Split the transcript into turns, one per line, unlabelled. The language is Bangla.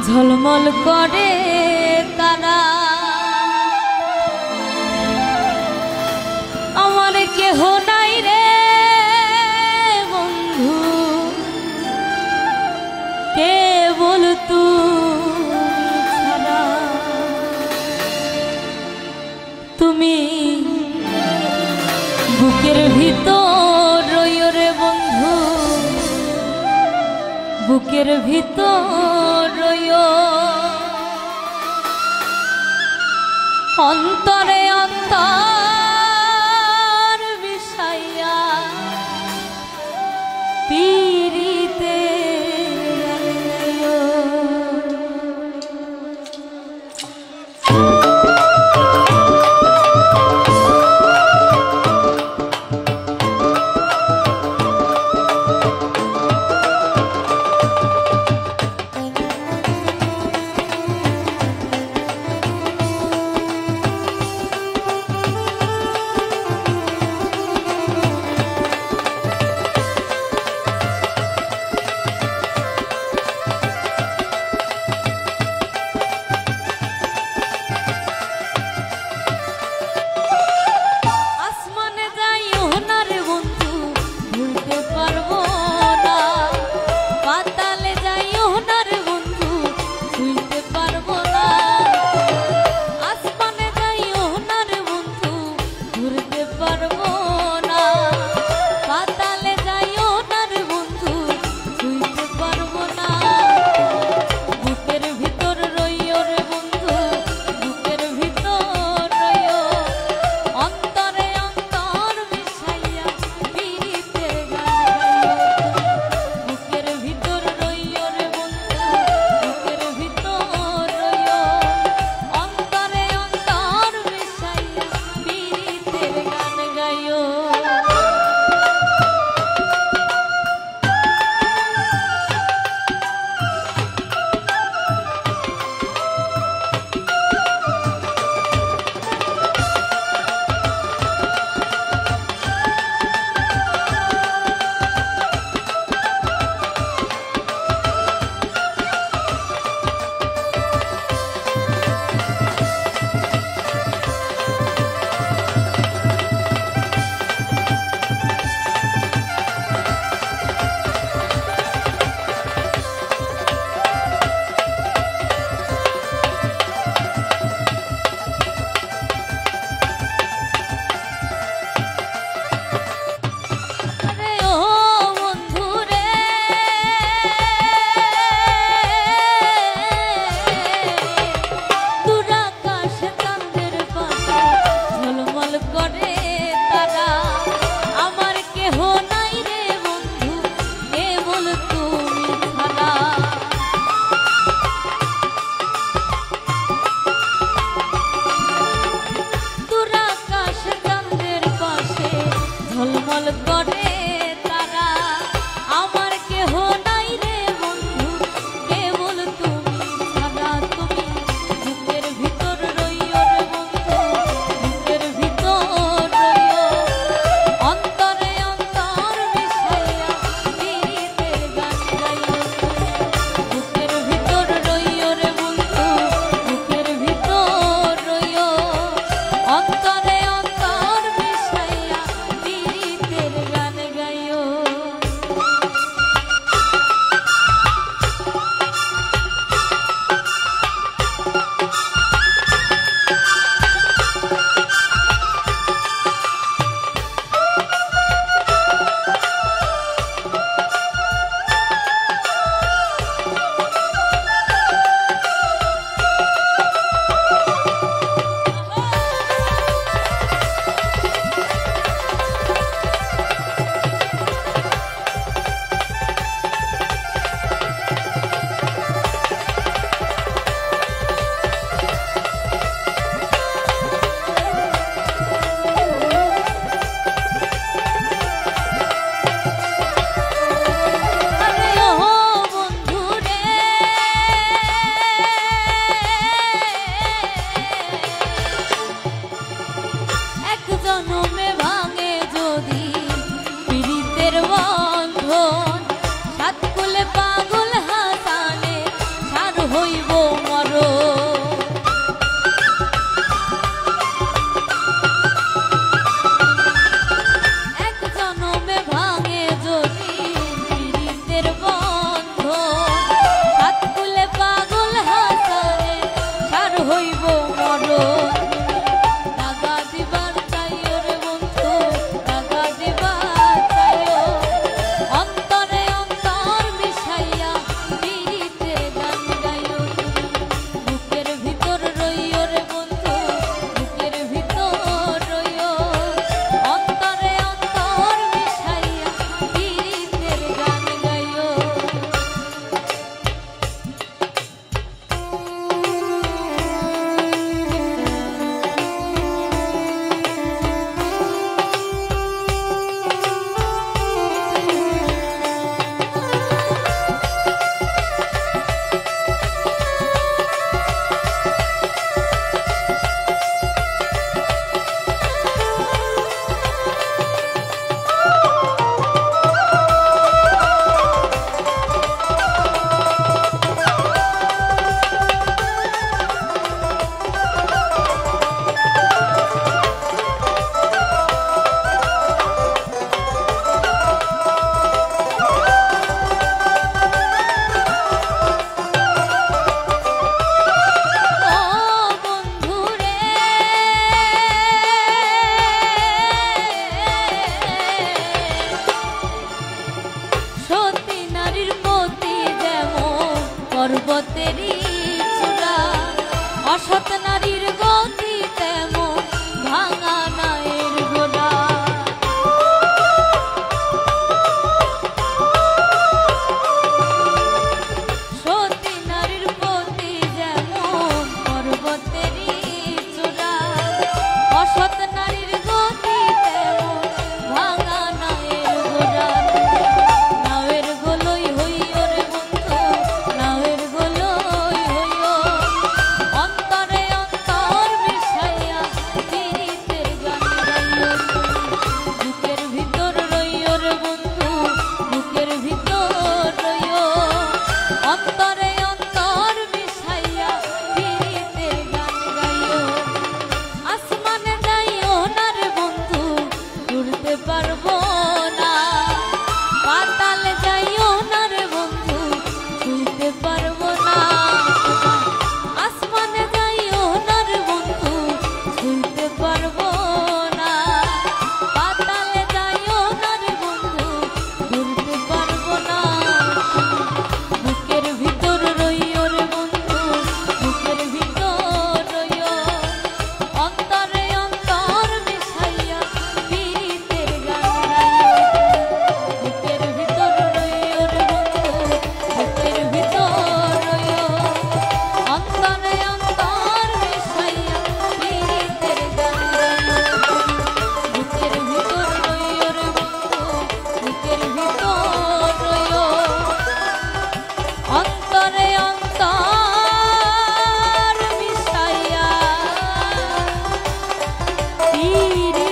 ঝলমল করে তারা আমার কেহ নাই রে বন্ধু, কেবল তুমি ছাড়া। তুমি বুকের ভিতর রইও রে বন্ধু, বুকের ভিতর রইও, অন্তরে অন্তর বিষাইয়া পীড়িতে পর্বতেরই চূড়া। অসৎ নারীর গতি তেমন ভাঙা নায়ের গোড়া। সতী নারীর পতি যেমন পর্বতেরই চূড়া। অসৎ নারীর গতি তেমন ভাঙা নায়ের গোড়া। নাওয়ের গোলই হইও রে বন্ধু, নাওয়ের গোলই হইও, অন্তরে অন্তর মিশাইয়া পীড়িতের গান গাইও। বুকের ভিতর রইও রে বন্ধু, বুকের ভিতর রইও, অন্তরে অন্তর মিশাইয়া পীড়িতের গান গাইও। আসমানে যাইও না রে বন্ধু, উড়তে পারবো না। পাতালে যাইও না রে বন্ধু, ছুঁইতে পারবো না। আসমানে যাইও না রে বন্ধু, ছুঁইতে পারবো না। পাতালে যাইও না রে বন্ধু, ঘুরতে পারবো না। বুকের ভিতর রইও রে বন্ধু, বুকের ভিতর রইও, অন্তরে অন্তর মিশাইয়া পীড়িতের গান গাইও। বুকের ভিতর রইও রে বন্ধু, বুকের ভিতর রইও, অন্তরে অন্তর মিশাইয়া পীড়িতের গান গাইও। বুকের ভিতর রইও রে বন্ধু, বুকের ভিতর রইও, অন্তরে অন্তর মিশাইয়া পীড়িতের